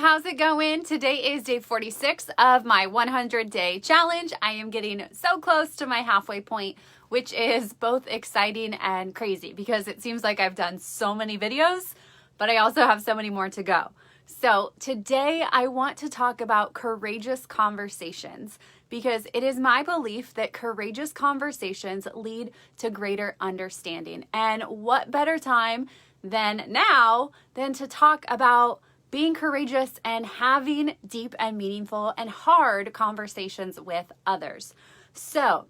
how's it going? Today is day 46 of my 100-day challenge. I am getting so close to my halfway point, which is both exciting and crazy because it seems like I've done so many videos, but I also have so many more to go. So today I want to talk about courageous conversations because it is my belief that courageous conversations lead to greater understanding. And what better time than now than to talk about being courageous and having deep and meaningful and hard conversations with others. So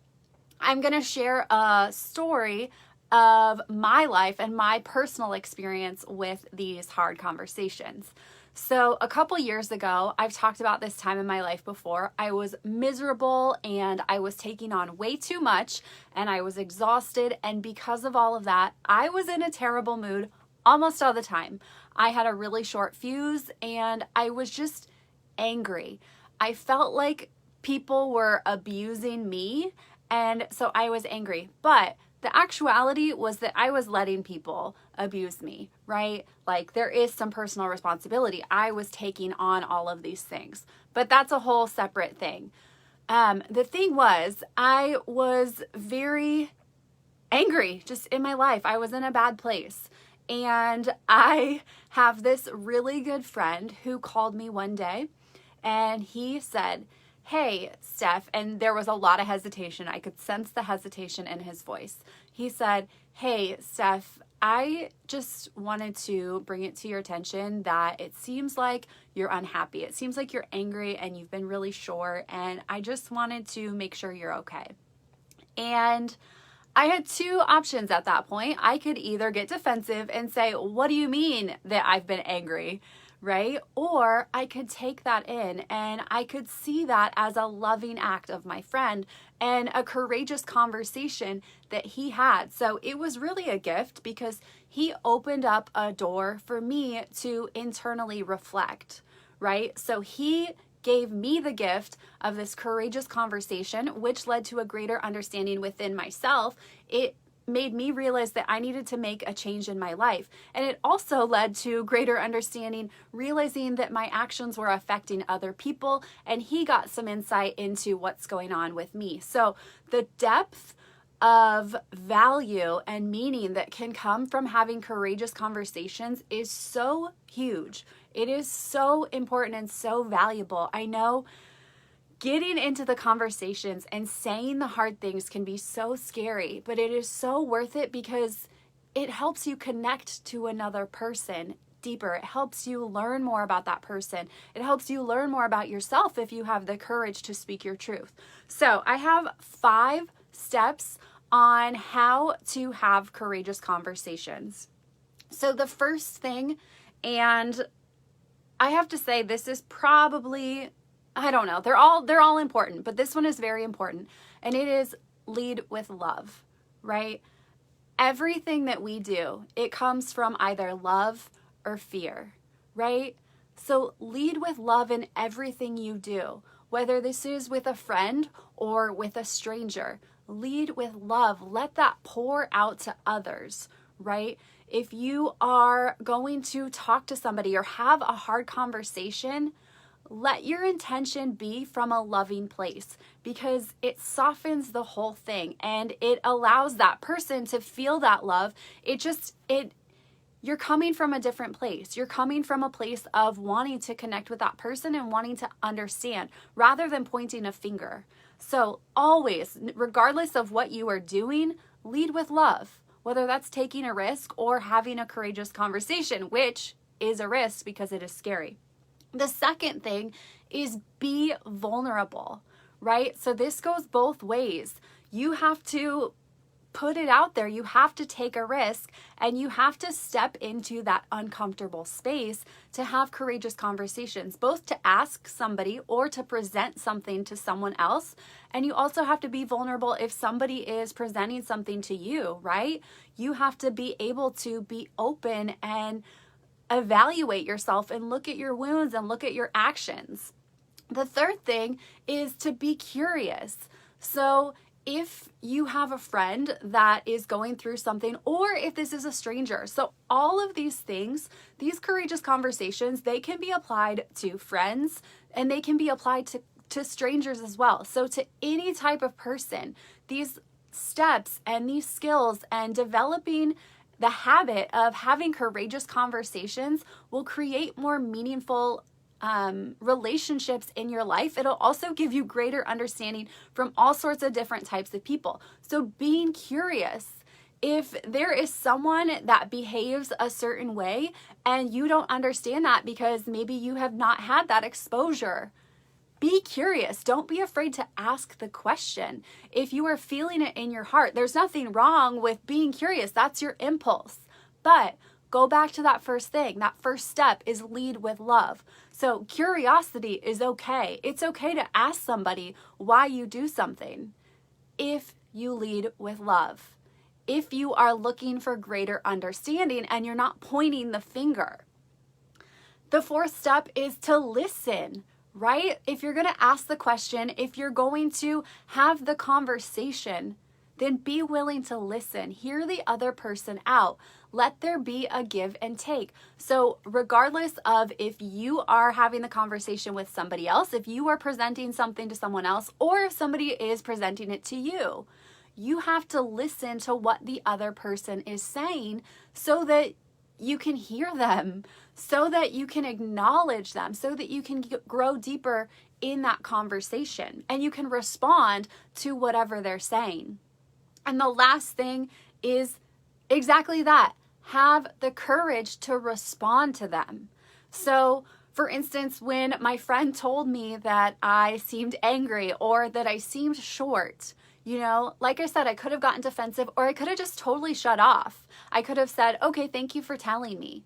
I'm going to share a story of my life and my personal experience with these hard conversations. So a couple years ago, I've talked about this time in my life before. I was miserable and I was taking on way too much and I was exhausted. And because of all of that, I was in a terrible mood almost all the time. I had a really short fuse and I was just angry. I felt like people were abusing me, and so I was angry. But the actuality was that I was letting people abuse me, right? Like there is some personal responsibility. I was taking on all of these things, but that's a whole separate thing. The thing was, I was very angry just in my life. I was in a bad place. And I have this really good friend who called me one day and he said, "Hey, Steph," and there was a lot of hesitation. I could sense the hesitation in his voice. He said, "Hey, Steph, I just wanted to bring it to your attention that it seems like you're unhappy. It seems like you're angry and you've been really short, and I just wanted to make sure you're okay." And I had two options at that point. I could either get defensive and say, "What do you mean that I've been angry?" Right? Or I could take that in and I could see that as a loving act of my friend and a courageous conversation that he had. So it was really a gift because he opened up a door for me to internally reflect, right? So he gave me the gift of this courageous conversation, which led to a greater understanding within myself. It made me realize that I needed to make a change in my life. And it also led to greater understanding, realizing that my actions were affecting other people, and he got some insight into what's going on with me. So the depth of value and meaning that can come from having courageous conversations is so huge. It is so important and so valuable. I know getting into the conversations and saying the hard things can be so scary, but it is so worth it because it helps you connect to another person deeper. It helps you learn more about that person. It helps you learn more about yourself if you have the courage to speak your truth. So I have 5 steps on how to have courageous conversations. So the first thing, and I have to say this is probably, I don't know, they're all important, but this one is very important, and it is lead with love, right? Everything that we do, it comes from either love or fear, right? So lead with love in everything you do, whether this is with a friend or with a stranger. Lead with love. Let that pour out to others, right? If you are going to talk to somebody or have a hard conversation, let your intention be from a loving place because it softens the whole thing and it allows that person to feel that love. You're coming from a different place. You're coming from a place of wanting to connect with that person and wanting to understand rather than pointing a finger. So always, regardless of what you are doing, lead with love, whether that's taking a risk or having a courageous conversation, which is a risk because it is scary. The second thing is be vulnerable, right? So this goes both ways. You have to put it out there. You have to take a risk and you have to step into that uncomfortable space to have courageous conversations, both to ask somebody or to present something to someone else. And you also have to be vulnerable if somebody is presenting something to you, right? You have to be able to be open and evaluate yourself and look at your wounds and look at your actions. The third thing is to be curious. So if you have a friend that is going through something, or if this is a stranger. So all of these things, these courageous conversations, they can be applied to friends and they can be applied to strangers as well. So to any type of person, these steps and these skills and developing the habit of having courageous conversations will create more meaningful relationships in your life. It'll also give you greater understanding from all sorts of different types of people. So being curious, if there is someone that behaves a certain way and you don't understand that because maybe you have not had that exposure, be curious. Don't be afraid to ask the question. If you are feeling it in your heart, there's nothing wrong with being curious. That's your impulse. But go back to that first thing. That first step is lead with love. So curiosity is okay. It's okay to ask somebody why you do something if you lead with love. If you are looking for greater understanding and you're not pointing the finger. The fourth step is to listen, right? If you're going to ask the question, if you're going to have the conversation, then be willing to listen. Hear the other person out. Let there be a give and take. So regardless of if you are having the conversation with somebody else, if you are presenting something to someone else, or if somebody is presenting it to you, you have to listen to what the other person is saying so that you can hear them, so that you can acknowledge them, so that you can grow deeper in that conversation and you can respond to whatever they're saying. And the last thing is exactly that. Have the courage to respond to them. So, for instance, when my friend told me that I seemed angry or that I seemed short, like I said, I could have gotten defensive or I could have just totally shut off. I could have said, okay, thank you for telling me.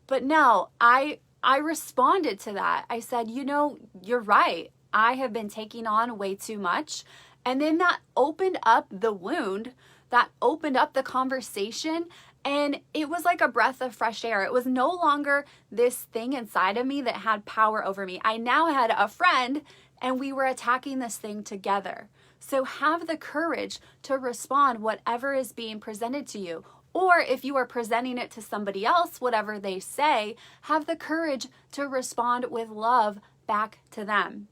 But no, I responded to that. I said, you're right. I have been taking on way too much. And then that opened up the wound, that opened up the conversation, and it was like a breath of fresh air. It was no longer this thing inside of me that had power over me. I now had a friend, and we were attacking this thing together. So have the courage to respond whatever is being presented to you. Or if you are presenting it to somebody else, whatever they say, have the courage to respond with love back to them.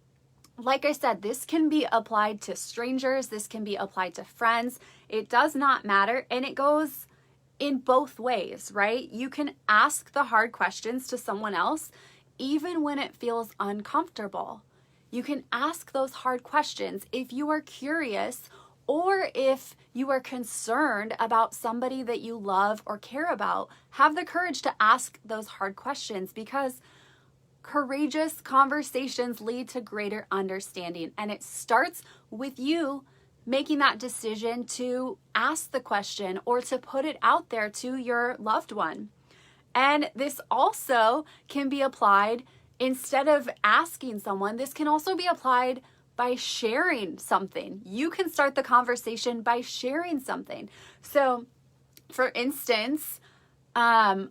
Like I said, this can be applied to strangers. This can be applied to friends. It does not matter. And it goes in both ways, right? You can ask the hard questions to someone else, even when it feels uncomfortable. You can ask those hard questions if you are curious or if you are concerned about somebody that you love or care about. Have the courage to ask those hard questions because courageous conversations lead to greater understanding. And it starts with you making that decision to ask the question or to put it out there to your loved one. And this also can be applied instead of asking someone. This can also be applied by sharing something. You can start the conversation by sharing something. So, for instance, a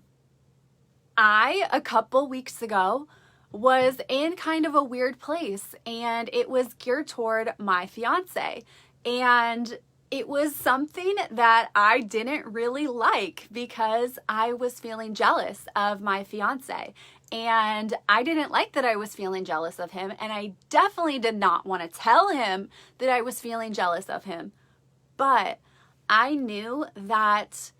couple weeks ago, was in kind of a weird place, and it was geared toward my fiance. And it was something that I didn't really like because I was feeling jealous of my fiance. And I didn't like that I was feeling jealous of him. And I definitely did not want to tell him that I was feeling jealous of him. But I knew that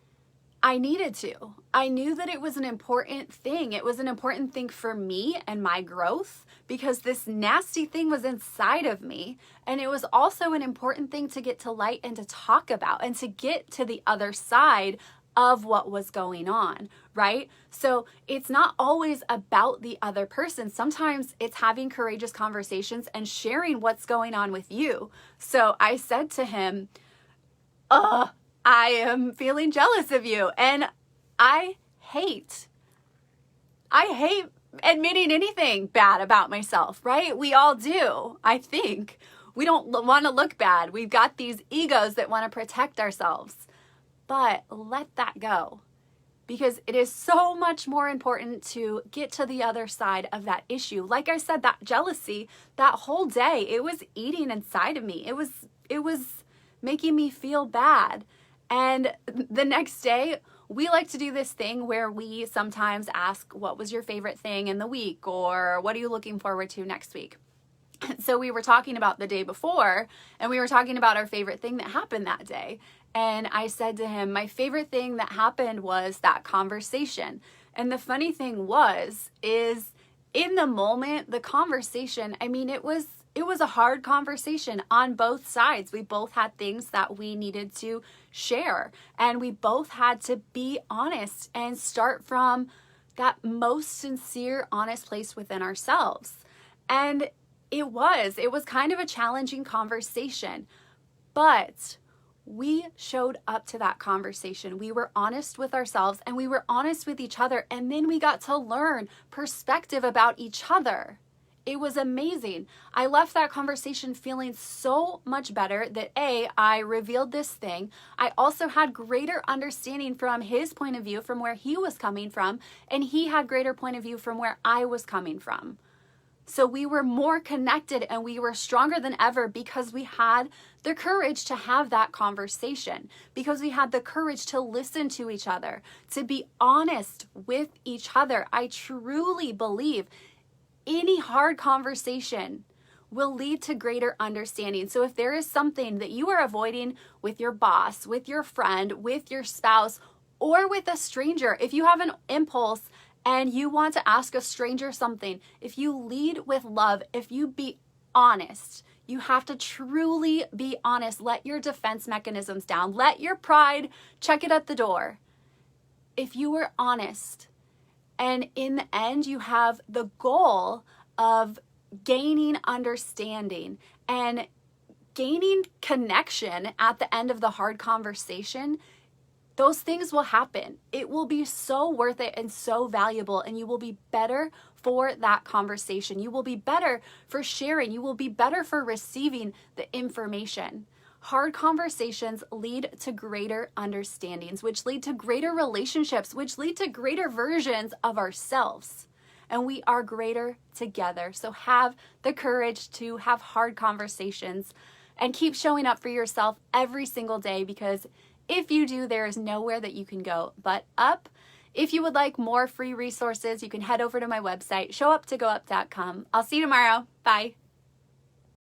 I needed to. I knew that it was an important thing. It was an important thing for me and my growth because this nasty thing was inside of me. And it was also an important thing to get to light and to talk about and to get to the other side of what was going on, right? So it's not always about the other person. Sometimes it's having courageous conversations and sharing what's going on with you. So I said to him, I am feeling jealous of you. And I hate admitting anything bad about myself, right? We all do, I think. We don't want to look bad. We've got these egos that want to protect ourselves. But let that go, because it is so much more important to get to the other side of that issue. Like I said, that jealousy, that whole day, it was eating inside of me. It was making me feel bad. And the next day, we like to do this thing where we sometimes ask, what was your favorite thing in the week? Or what are you looking forward to next week? So we were talking about the day before, and we were talking about our favorite thing that happened that day. And I said to him, my favorite thing that happened was that conversation. And the funny thing is in the moment, the conversation, I mean, it was a hard conversation on both sides. We both had things that we needed to share, and we both had to be honest and start from that most sincere, honest place within ourselves. And it was kind of a challenging conversation, but we showed up to that conversation. We were honest with ourselves and we were honest with each other. And then we got to learn perspective about each other. It was amazing. I left that conversation feeling so much better that I revealed this thing. I also had greater understanding from his point of view, from where he was coming from, and he had greater point of view from where I was coming from. So we were more connected and we were stronger than ever because we had the courage to have that conversation, because we had the courage to listen to each other, to be honest with each other. I truly believe any hard conversation will lead to greater understanding. So if there is something that you are avoiding with your boss, with your friend, with your spouse, or with a stranger, if you have an impulse and you want to ask a stranger something, if you lead with love, if you be honest, you have to truly be honest. Let your defense mechanisms down. Let your pride check it at the door. If you were honest, and in the end, you have the goal of gaining understanding and gaining connection at the end of the hard conversation, those things will happen. It will be so worth it and so valuable, and you will be better for that conversation. You will be better for sharing. You will be better for receiving the information. Hard conversations lead to greater understandings, which lead to greater relationships, which lead to greater versions of ourselves. And we are greater together. So have the courage to have hard conversations and keep showing up for yourself every single day, because if you do, there is nowhere that you can go but up. If you would like more free resources, you can head over to my website, showuptogoup.com. I'll see you tomorrow. Bye.